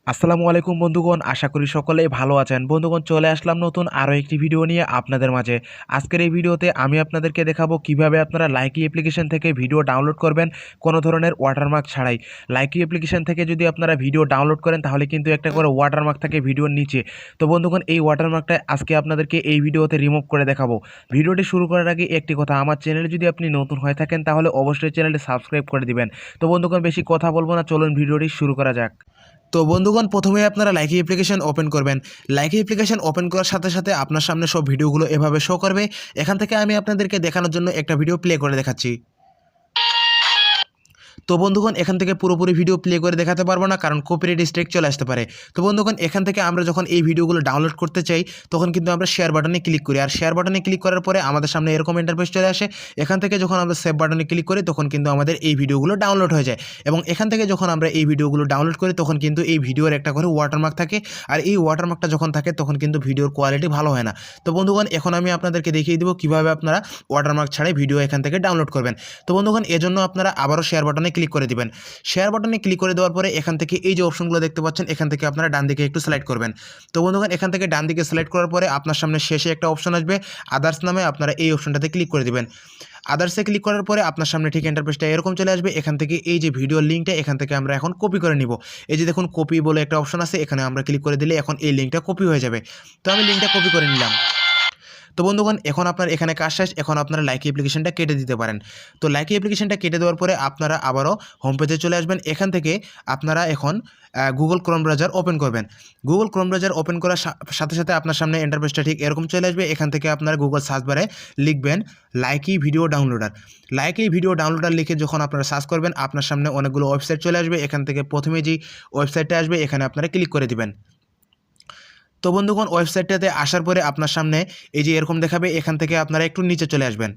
আসসালামু আলাইকুম বন্ধুগণ, আশা করি সকলেই ভালো আছেন। বন্ধুগণ, চলে আসলাম নতুন আরও একটি ভিডিও নিয়ে আপনাদের মাঝে। আজকের এই ভিডিওতে আমি আপনাদেরকে দেখাবো কিভাবে আপনারা লাইকি অ্যাপ্লিকেশন থেকে ভিডিও ডাউনলোড করবেন কোনো ধরনের ওয়াটারমার্ক ছাড়াই। লাইকি অ্যাপ্লিকেশন থেকে যদি আপনারা ভিডিও ডাউনলোড করেন তাহলে কিন্তু একটা করে ওয়াটারমার্ক থাকে ভিডিওর নিচে। তো বন্ধুগণ, এই ওয়াটারমার্কটা আজকে আপনাদেরকে এই ভিডিওতে রিমুভ করে দেখাবো। ভিডিওটি শুরু করার আগে একটি কথা, আমার চ্যানেলে যদি আপনি নতুন হয়ে থাকেন তাহলে অবশ্যই চ্যানেলটি সাবস্ক্রাইব করে দিবেন। তো বন্ধুগণ, বেশি কথা বলবো না, চলুন ভিডিওটি শুরু করা যাক। তো বন্ধুগণ, প্রথমে আপনারা লাইকি অ্যাপ্লিকেশন ওপেন করবেন। লাইকি অ্যাপ্লিকেশন ওপেন করার সাথে সাথে আপনার সামনে সব ভিডিওগুলো এভাবে শো করবে। এখান থেকে আমি আপনাদেরকে দেখানোর জন্য একটা ভিডিও প্লে করে দেখাচ্ছি। তো বন্ধুগণ, এখান থেকে পুরোপুরি ভিডিও প্লে করে দেখাতে পারবো না, কারণ কপিরাইট স্ট্রাইক চলে আসতে পারে। তো বন্ধুগণ, এখান থেকে আমরা যখন এই ভিডিওগুলো ডাউনলোড করতে চাই তখন কিন্তু আমরা শেয়ার বাটনে ক্লিক করি, আর শেয়ার বাটনে ক্লিক করার পরে আমাদের সামনে এরকম ইন্টারফেস চলে আসে। এখান থেকে যখন আমরা সেভ বাটনে ক্লিক করি তখন কিন্তু আমাদের এই ভিডিওগুলো ডাউনলোড হয়ে যায়, এবং এখান থেকে যখন আমরা এই ভিডিওগুলো ডাউনলোড করি তখন কিন্তু এই ভিডিওর একটা করে ওয়াটারমার্ক থাকে, আর এই ওয়াটারমার্কটা যখন থাকে তখন কিন্তু ভিডিওর কোয়ালিটি ভালো হয় না। তো বন্ধুগণ, এখন আমি আপনাদেরকে দেখিয়ে দেবো কীভাবে আপনারা ওয়াটারমার্ক ছাড়াই ভিডিও এখান থেকে ডাউনলোড করবেন। তো বন্ধুগণ, এজন্য আপনারা আবারও শেয়ার বাটনে ক্লিক করে দিবেন। শেয়ার বাটনে ক্লিক করে দেওয়ার পরে এখান থেকে এই যে অপশনগুলো দেখতে পাচ্ছেন, এখান থেকে আপনারা ডান দিকে একটু সিলেক্ট করবেন। তো বন্ধুগণ, এখান থেকে ডান দিকে সিলেক্ট করার পরে আপনার সামনে শেষে একটা অপশন আসবে আদার্স নামে, আপনারা এই অপশনটাতে ক্লিক করে দিবেন। আদার্সে ক্লিক করার পরে আপনার সামনে ঠিক ইন্টারফেসটা এরকম চলে আসবে। এখান থেকে এই যে ভিডিওর লিঙ্কটা এখান থেকে আমরা এখন কপি করে নিব। এই যে দেখুন, কপি বলে একটা অপশন আছে, এখানে আমরা ক্লিক করে দিলে এখন এই লিঙ্কটা কপি হয়ে যাবে। তো আমি লিঙ্কটা কপি করে নিলাম। তো বন্ধুগণ, এখন আপনার এখানে কাজ শেষ। এখন আপনারা লাইকি অ্যাপ্লিকেশনটা কেটে দিতে পারেন। তো লাইকি অ্যাপ্লিকেশনটা কেটে দেওয়ার পরে আপনারা আবারও হোম পেজে চলে আসবেন। এখান থেকে আপনারা এখন গুগল ক্রোম ব্রাউজার ওপেন করবেন। গুগল ক্রোম ব্রাউজার ওপেন করার সাথে সাথে আপনার সামনে ইন্টারফেসটা ঠিক এরকম চলে আসবে। এখান থেকে আপনারা গুগল সার্চ বারে লিখবেন Likee video downloader. Likee video downloader লিখে যখন আপনারা সার্চ করবেন আপনার সামনে অনেকগুলো ওয়েবসাইট চলে আসবে। এখান থেকে প্রথমে যে ওয়েবসাইটটা আসবে এখানে আপনারা ক্লিক করে দিবেন। তো বন্ধুগণ, ওয়েবসাইটটাতে আসার পরে আপনার সামনে এই যে এরকম দেখাবে, এখান থেকে আপনারা একটু নিচে চলে আসবেন।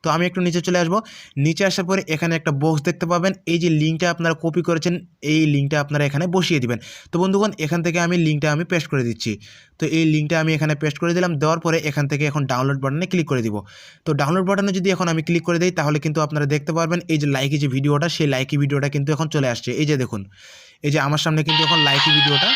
তো আমি একটু নিচে চলে আসবো। নিচে আসার পরে এখানে একটা বক্স দেখতে পাবেন, এই যে লিঙ্কটা আপনারা কপি করেছেন এই লিঙ্কটা আপনারা এখানে বসিয়ে দিবেন। তো বন্ধুগণ, এখান থেকে আমি লিঙ্কটা পেস্ট করে দিচ্ছি। তো এই লিঙ্কটা আমি এখানে পেস্ট করে দিলাম। দেওয়ার পরে এখান থেকে এখন ডাউনলোড বাটনে ক্লিক করে দিব। তো ডাউনলোড বাটনে যদি এখন আমি ক্লিক করে দিই তাহলে কিন্তু আপনারা দেখতে পারবেন এই যে লাইকি যে ভিডিওটা, সেই লাইকি ভিডিওটা কিন্তু এখন চলে আসছে। এই যে দেখুন, এই যে আমার সামনে কিন্তু এখন লাইকি ভিডিওটা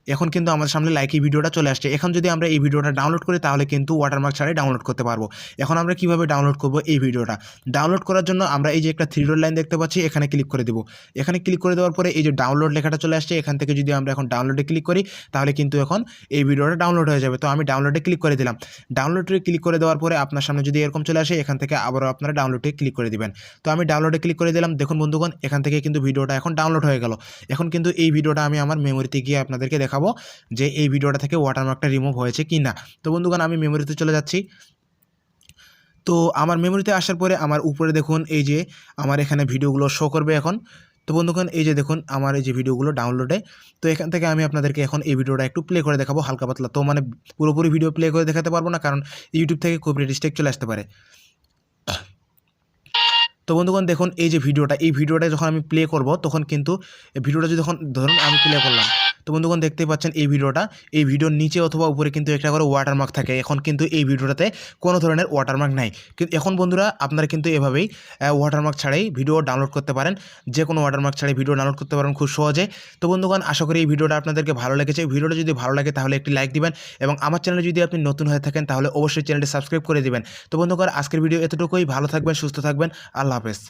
এখন কিন্তু আমাদের সামনে লাইকি ভিডিওটা চলে আসছে। এখন যদি আমরা এই ভিডিওটা ডাউনলোড করি তাহলে কিন্তু ওয়াটারমার্ক ছাড়াই ডাউনলোড করতে পারবো। এখন আমরা কিভাবে ডাউনলোড করব এই ভিডিওটা? ডাউনলোড করার জন্য আমরা এই যে একটা 3 ডট লাইন দেখতে পাচ্ছি, এখানে ক্লিক করে দেব। এখানে ক্লিক করে দেওয়ার পরে এই যে ডাউনলোড লেখাটা চলে আসছে, এখান থেকে যদি আমরা এখন ডাউনলোডে ক্লিক করি তাহলে কিন্তু এখন এই ভিডিওটা ডাউনলোড হয়ে যাবে। তো আমি ডাউনলোডে ক্লিক করে দিলাম। ডাউনলোডে ক্লিক করে দেওয়ার পরে আপনার সামনে যদি এরকম চলে আসে, এখান থেকে আবারও আপনারা ডাউনলোডে ক্লিক করে দিবেন। তো আমি ডাউনলোডে ক্লিক করে দিলাম। দেখুন বন্ধুগণ, এখান থেকে কিন্তু ভিডিওটা এখন ডাউনলোড হয়ে গেল। এখন কিন্তু এই ভিডিওটা আমি আমার মেমোরিতে গিয়ে আপনাদেরকে দেখাবো যে এই ভিডিওটা থেকে ওয়াটারমার্কটা রিমুভ হয়েছে কি না। তো বন্ধুগণ, আমি মেমোরিতে চলে যাচ্ছি। তো আমার মেমোরিতে আসার পরে আমার উপরে দেখুন এই যে আমার এখানে ভিডিওগুলো শো করবে এখন। তো বন্ধুগণ, এই যে দেখুন আমার এই যে ভিডিওগুলো ডাউনলোডে। তো এখান থেকে আমি আপনাদেরকে এখন এই ভিডিওটা একটু প্লে করে দেখাবো হালকা পাতলা। তো মানে পুরোপুরি ভিডিও প্লে করে দেখাতে পারবো না, কারণ ইউটিউব থেকে কপিরাইট স্ট্রাইক চলে আসতে পারে। তো বন্ধুগণ, দেখুন এই যে ভিডিওটা, এই ভিডিওটা যখন আমি প্লে করব তখন কিন্তু ভিডিওটা যদি যখন ধরুন আমি প্লে করলাম, তো বন্ধুগণ দেখতেই পাচ্ছেন এই ভিডিওটা, এই ভিডিওর নিচে অথবা উপরে কিন্তু একটা করে ওয়াটারমার্ক থাকে। এখন কিন্তু এই ভিডিওটাতে কোনো ধরনের ওয়াটারমার্ক নাই। কিন্তু এখন বন্ধুরা আপনারা কিন্তু এভাবেই ওয়াটারমার্ক ছাড়াই ভিডিও ডাউনলোড করতে পারেন। যে কোনো ওয়াটারমার্ক ছাড়াই ভিডিও ডাউনলোড করতে পারেন খুব সহজে। তো বন্ধুগণ, আশা করি এই ভিডিওটা আপনাদেরকে ভালো লেগেছে। ভিডিওটা যদি ভালো লাগে তাহলে একটি লাইক দিবেন, এবং আমার চ্যানেলে যদি আপনি নতুন হয়ে থাকেন তাহলে অবশ্যই চ্যানেলটি সাবস্ক্রাইব করে দিবেন। তো বন্ধুগণ, আজকের ভিডিও এতটুকুই। ভালো থাকবেন, সুস্থ থাকবেন। আল্লাহ হাফেজ।